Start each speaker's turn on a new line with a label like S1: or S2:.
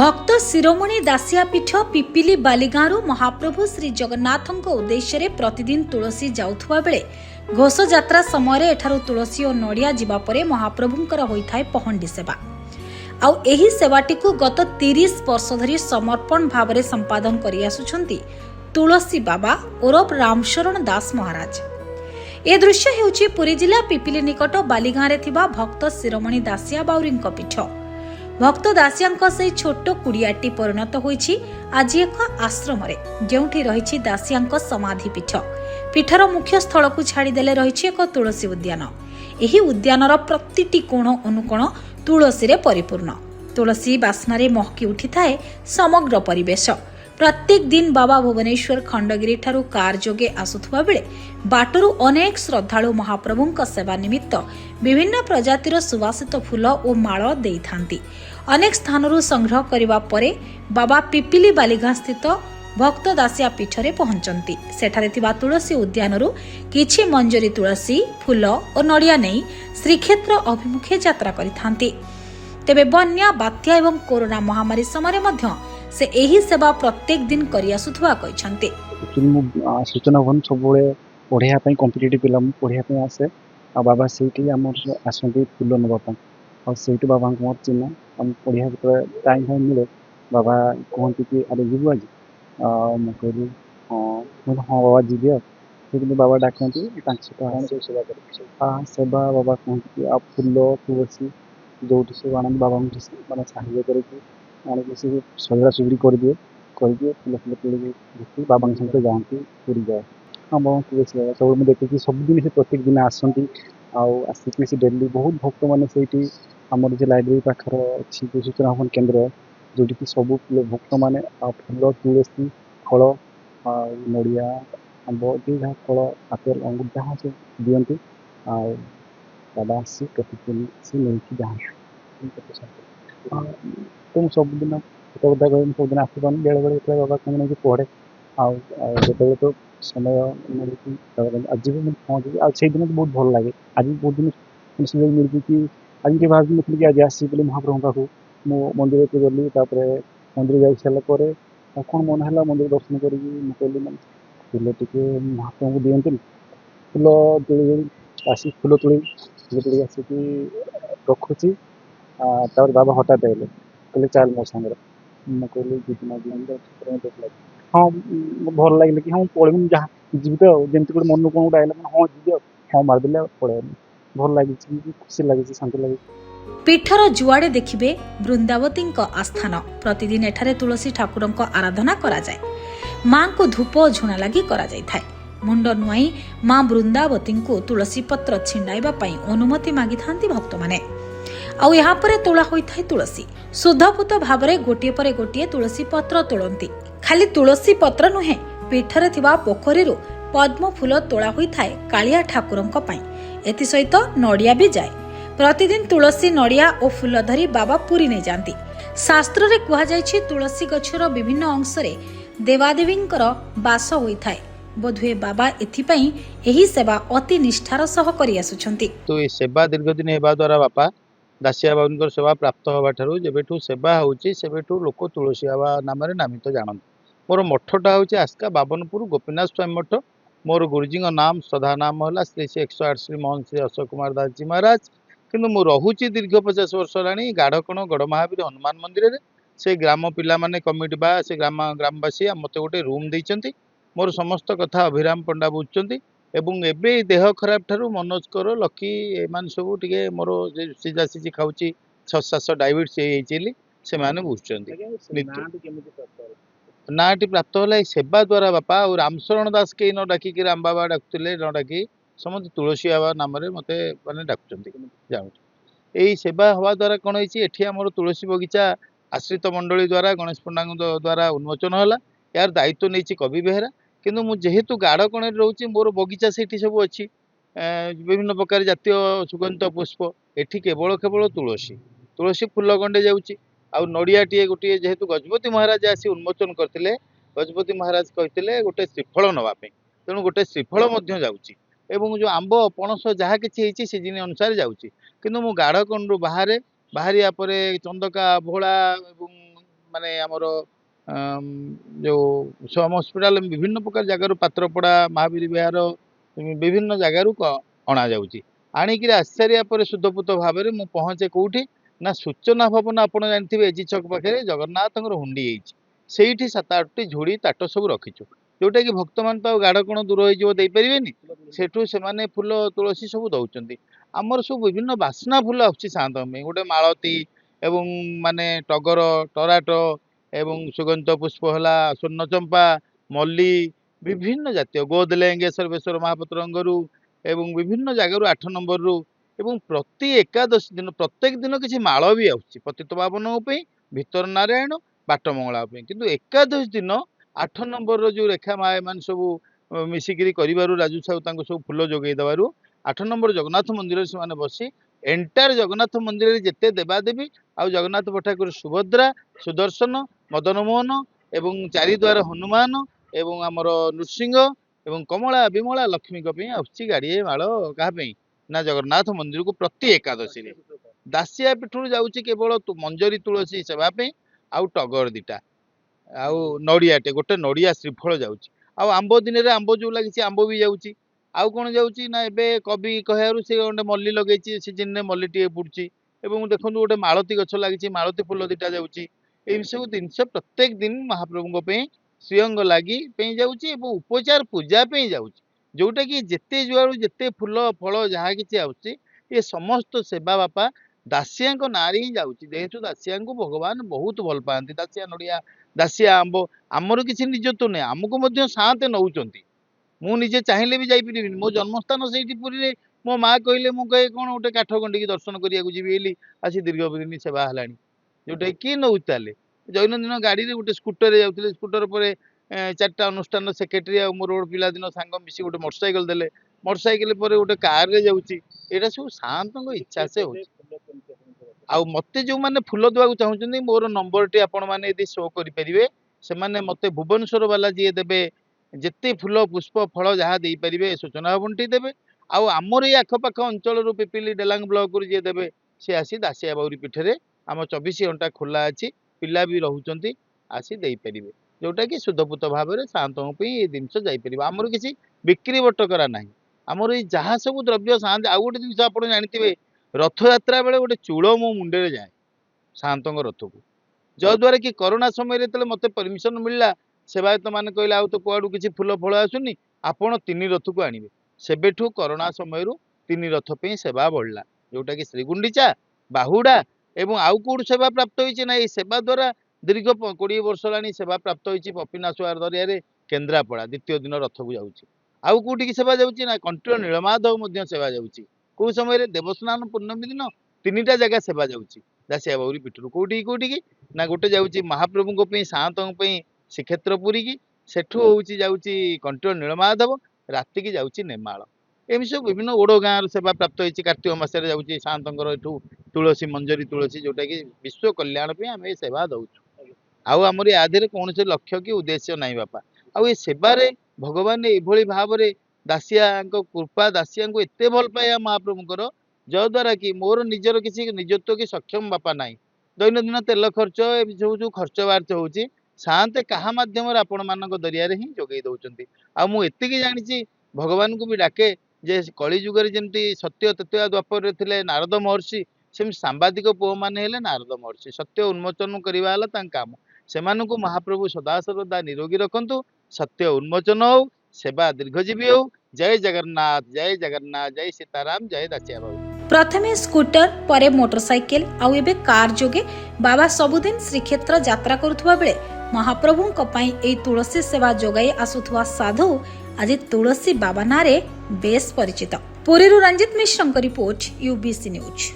S1: भक्त शिरोमणि दासिया पीठ पिपिली बालीगाँव महाप्रभु श्री जगन्नाथ उद्देश्य रे प्रतिदिन तुलसी जाउथुवा बेले घोष यात्रा समय एठारु तुलसी और नड़िया जिबा परे महाप्रभुंकर होइथाय पहंडी सेवा। आउ एही सेवाटी को गत 30 वर्ष धरी समर्पण भाव में संपादन करि आसुछंती तुलसी बाबा ओरफ रामशरण दास महाराज। ए दृश्य हेउछि पुरी जिला पिपिली निकट बालीगाँव रे थिबा भक्त शिरोमणि दासिया बाउरींक पीठ। भक्त दासिया से छोट कुड़ियाटी परिणत होइछि आज एक आश्रम रे जेउठी रहिछि दासिया समाधि पीठ। पीठर मुख्य स्थल को छाड़ीदेले रहिछि एक तुलसी उद्यान। एही उद्यानर प्रतिटी कोण अनुकोण तुलसी रे परिपूर्ण। तुलसी बास्नारे महकी उठिथाए समग्र परिवेश। प्रत्येक दिन बाबा भुवनेश्वर खंडगिरी ठारू कार जोगे आसुथुवा बेले बाटरू अनेक श्रद्धालु महाप्रभुंक सेवा निमित्त विभिन्न प्रजातिर सुवासित फूल और माଳ देइथांती। अनेक स्थानरू संग्रह करिवा परे बाबा पिपिली बालीगाँ स्थित भक्त दासिया पीठरे पहुंचंती। सेठारे थिबा तुलसी उद्यानरू किछि मंजरी तुलसी फूल और नड़िया नहीं श्रीक्षेत्र अभिमुखे यात्रा करिथांती। तेबे बन्या बात्या एवं कोरोना महामारी समय मध्य से एही सेवा प्रत्येक दिन करि आसुथुवा कहिसंती।
S2: सूचना भवन सब पढ़िया कम्पिटेटिव पिला पढ़िया आसे आ बाबा से आमर आसती फूल नापी और से बाबा मोर चिन्ह आम पढ़िया टाइम फाइम मिले बाबा कहती कि अरे जीव आज कहली हाँ हाँ बाबा जी बाबा डाकती सेवा बाबा कहते कि आ फूल तुलसी जो सब आनंद बाबा मैंने साहय करके सजड़ा सुगड़ी कर दिए फूल फूल तोड़ बाबा सहित जाती पूरी जाए। हाँ बाबा तुलसी बाबा सब मुझे देखिए सबुदिन से प्रत्येक दिन आसती आसिक से डेली बहुत भक्त मैंने से आमर जो लाइब्रेरी पाखर अच्छी सूचना भवन केन्द्र जोटि कि सब भक्त मैंने फूल तुलसी फल नड़िया आंब जो जहाँ फल आपेल अंगूर जहाँ से दिखती बाबा आसी प्रतिदिन से नहीं जहाँ तो सबुदिन कथा कह सबुदिन आसपान बेले बेले बाबा कहीं पढ़े आते तो समय आज भी मुझे पहुँची आज से दिन तो बहुत भल लगे। आज भी बहुत दिन सुजोग मिलती कि आज के भाव नी कि आज आसी महाप्रभु पाखु मो मंदिर को गली मंदिर जा सारापर कौन मन है मंदिर दर्शन करी कहली मैं फूल टे महाप्रभु को दिखती फूल तोड़ आसी फूल तोड़ आसिक रखुची बाबा हठात आए कहले चल मो सागर मैं कहली दीदी हाँ भल लगे कि हाँ पढ़ी जहाँ जी तो जमी गोटे मन कौन गोटे आए हाँ जी हाँ मारदे पढ़े भल लगे खुशी लगे शांति लगे।
S1: पीठर जुआड़े देखिबे वृंदावती आस्थान। प्रतिदिन एठारे तुलसी ठाकुर आराधना करा जाए। मां को धूप झुणा लगी करा जाय थाए। मुंड नुआई मां वृंदावती को तुलसी पत्र छिंडाइबा पई अनुमति मागी थांती भक्त माने। आउ यहाँ पर तोला होई थाए तुलसी शुद्धपुत भाव में गोटे पर गोटे तुलसी पत्र तोड़ती। खाली तुलसी पत्र नुहे पीठरे थिबा पोखरीरु पद्म फूल तोला होई थाए कालिया ठाकुरंक पई। एति सहित नड़िया भी जाए। प्रतिदिन तुलसी नड़िया और फूल धरी बाबा पुरी नहीं जाती। शास्त्र रे कुहा जायछि तुलसी गछर विभिन्न अंश रे देवादेवींकर बास होई थाए। बोधुए बाबा एथिपई एही सेवा अति निष्ठार सह करि आसुछंती।
S3: तो ए सेवा दीर्घ दिन हेबा द्वारा बापा दासिया बाबूंकर सेवा प्राप्त हवा ठारू जेबेठू सेवा होउछि सेबेठू लोक तुलसी बाबा नाम रे नामित जानन। मोर मठटा होउछि आस्का बाबनपुर गोपीनाथ स्वामी मठ। मोर गुरुजी नाम श्रद्धा नाम है श्री 108 श्री मोहन श्री अशोक कुमार दास जी महाराज। किंतु मु रहुछि दीर्घ 50 वर्ष लानी गाढ़कण गड़ महावीर हनुमान मंदिर रे से ग्राम पिला माने कमिटी बा से ग्रामवासी मते गोटे रूम देइचंती। मोर समस्त कथा अभिराम पंडा बुझुचंती एवं एबे देह खराब ठारू मनोज कर लकी एमान सब टिके मोर सीजा सीजी खाउची 6-700 डायबिटीज हेइचेली से माने बुझुचंती। नाटी प्राप्त होला सेवा द्वारा बापा और रामशरण दास के न डाकी कि राम बाबा डाकुले न डाकी समस्त तुलसी बाबा नाम रे मते माने डाकुचंती जाउ। एई सेवा हवा द्वारा कोन होइची एठी हमर तुलसी बगीचा आश्रित मंडली द्वारा गणेश पंडा द्वारा उन्मोचन होला। यार दायित्व नैची कवि बेहरा किंतु मु जेहेतु गाढ़ कण रोची मोर बगीचा सेठी सब अच्छी विभिन्न प्रकार जातीय सुगंध पुष्प एठी केवल तुलसी तुलसी फूल गंडे जाउची आउ नड़िया टीए गोटे जेहेतु गजपति महाराज आसी उन्मोचन करते गजपति महाराज कहते गोटे श्रीफल नापी तेणु गोटे श्रीफल जाउची एवं जो आंब पणस जहाँ किसी सीजन अनुसार जाउची किंतु मु गाढ़ कणरू बाहरिया परे चंदका भोला माने आमर जो सोम हस्पिटाल विभिन्न प्रकार जगार पात्रपड़ा महावीर विहार विभिन्न जगार अणा जाऊँगी आणिक आसी सारा पर शुद्धपुत भाव में मुझे पहुँचे कौटी ना सूचना भवन आपड़ जानते एजी छक पाखे जगन्नाथ हुंडी से 7-8टी झोड़ी ताट सब रखीचु जोटा कि भक्त मान गाढ़ कण दूर होपारे सेठू से फूल तुलसी सब दौरान आमर सब विभिन्न बास्ना फूल आसात गोटे मालती एवं माने टगर टराट एवं सुगंध पुष्प है स्वर्णचंपा मल्ली विभिन्न जातीय गोदलेंगे सर्वेश्वर महापात्र एवं विभिन्न जगार 8 नंबर रु एवं प्रति एकादश दिन प्रत्येक दिन किसी माल भी आउची पतित पावन भितर नारायण बाट मंगला किंतु एकादश दिन 8 नंबर जो रेखा माए मान सब मिसिकी कर राजू साहू सब फूल जोगे देवार 8 नंबर जगन्नाथ मंदिर से बसी एंटायर जगन्नाथ मंदिर जिते देवादेवी आउ जगन्नाथ पठाकुर सुभद्रा सुदर्शन मदन मोहन एवं चारिद्वार हनुमान एवं आमर नृसिंह एवं कमला विमला लक्ष्मी आसुची गाड़ी माल क्या ना जगन्नाथ मंदिर को प्रति एकादशी दासिया पीठू जाऊँगी केवल मंजरी तुलसी सेवाई आउ टगर दीटा आउ नड़ियाटे गोटे नड़िया श्रीफल जाऊँगी आउ आंब दिन में आंब जो लगी आंब भी जाऊँगी आउ कौन जाऊँगी ना एबे कवि कहू से गोटे मल्ली लगे सीजन में मल्ली टे बुड़ची एवं देखो गोटे मालती गछ लगी मालती फूल दीटा जाऊँगी ये सब जिनस प्रत्येक दिन महाप्रभु श्रीअंग लगी जाऊँगी उपचार पूजा जाऊँगी जोटा कि जिते जुआड़ू जिते फूल फल जहाँ कि ये समस्त सेवा बापा दासिया नारी ही जाऊँगी जेहेतु दासिया को भगवान बहुत भल पाती दासिया नड़िया दासिया आंब आमर किसी निजत्व नहीं आमको साते नौकरी मुझे चाहिए भी जापरि मो जन्मस्थान से पुरी में मो माँ कहले मुझे कौन गोटे काठगंडी की दर्शन करा जी आसी दीर्घ दिन सेवा है जोटा किए नौ ताले दैनंदिन गाड़ी में गोटे स्कूटर जाते स्कूटर पर 4टा अनुष्ठान सेक्रेटरी आ मोर गोटे पिलादिन सांग मिसी गोटे मोटरसाइकेल देले मोटरसाइकेल पर गोटे कार रे जाऊँगी यहाँ सब शांत इच्छा से हो मत जो मैंने फूल देवा चाहते मोर नंबर टी आपण मैंने यदि शो करेंगे से मत भुवनेश्वर वाला जी देवे जिते फूल पुष्प फल जहाँ दे पारे सूचना भवनटी देवे आमर ये आखपाख अंचल पिपिली डेलांग ब्लॉक जी देवे सी आसी दासिया बाउरी पीठे आम 24 घंटा खोला अच्छी पिला भी रोचे आसी दे पारे जोटा कि शुद्धपुत भाव में शांत ये जिनस जापर आमर किसी बिक्री बटकरा ना आमर ये जहाँ सब द्रव्य शांत आउ गोटे जिन आप जानते रथ यात्रा बेले गोटे चूड़ मो मुंडे जाए शांत रथ को जद्वारा कि कोरोना समय मत परमिशन मिलला सेवायत मैंने कहले आउ तो कुआड़ू किसी फूल फल आसुनी आपण 3 रथ को आणवे सेबेठू कोरोना समय 3 रथ पे सेवा बढ़ला जोटा कि श्रीगुंडीचा बाहुड़ा एवं आउ कौट सेवा प्राप्त होती ना ये सेवा द्वारा दीर्घ 20 वर्ष लानी सेवा प्राप्त होती पपिनासुआर दरिया केन्द्रापड़ा द्वितीय दिन रथ को जाऊँगी आउ कौटी की सेवा जाऊँगी ना कंट्रोल नीलमाधव सेवा जाऊँगी कौ समय देवस्नान पूर्णमी दिन 3टा जगह सेवा जाऊँगी दासिया बाउरी पीठर कौटी कौटी की ना गोटे जाऊँगी महाप्रभु शांत श्रीक्षेत्रपुरी की सेठू हूँ जाऊँगी कंट्रोल नीलमाधव राति की जाऊँगी नेमाल एम सब विभिन्न ओड गाँव सेवा प्राप्त होती कार्तिक मासरे जाऊँगी शांतर एठू तुलसी मंजरी तुलसी जोटा कि विश्व कल्याण पे आम सेवा दौचु आमर यादे कौन से लक्ष्य कि उद्देश्य नहीं बापा आउ ये सेवारे भगवान ये भाव में दासिया कृपा दासिया को एत भल पाया महाप्रभुकर जद्वारा कि मोर निजर किसी निजत्व कि सक्षम बापा ना दैनंदिन तेल खर्च जो जो खर्च बार्च होची शांत क्या मध्यम आपण मान दरिया ही जोगे दौरान आती जानी भगवान को भी डाके जे कली जुगर जमी सत्य तत्व द्वापर थे नारद महर्षि से सांबादिक पुओ मैंने नारद महर्षि सत्य उन्मोचन करवा काम से महाप्रभु सदा सर्वदा निरोगी रखु सत्य उन्मोचन हो सेवा दीर्घजीवी हो जय जगन्नाथ जय सीताराम जय दासिया बाबू
S1: प्रथमे स्कूटर परे मोटरसाइकेल आउ एबे कार जोगे बाबा सबुदिन श्रीक्षेत्र यात्रा करुवा बेले महाप्रभुंक पई एई तुलसी सेवा जोगाई आसुथुवा साधु आज तुलसी बाबा नारे बेस परिचित। पुरीरु रंजित मिश्रଙ୍କ रिपोर्ट UBC न्यूज।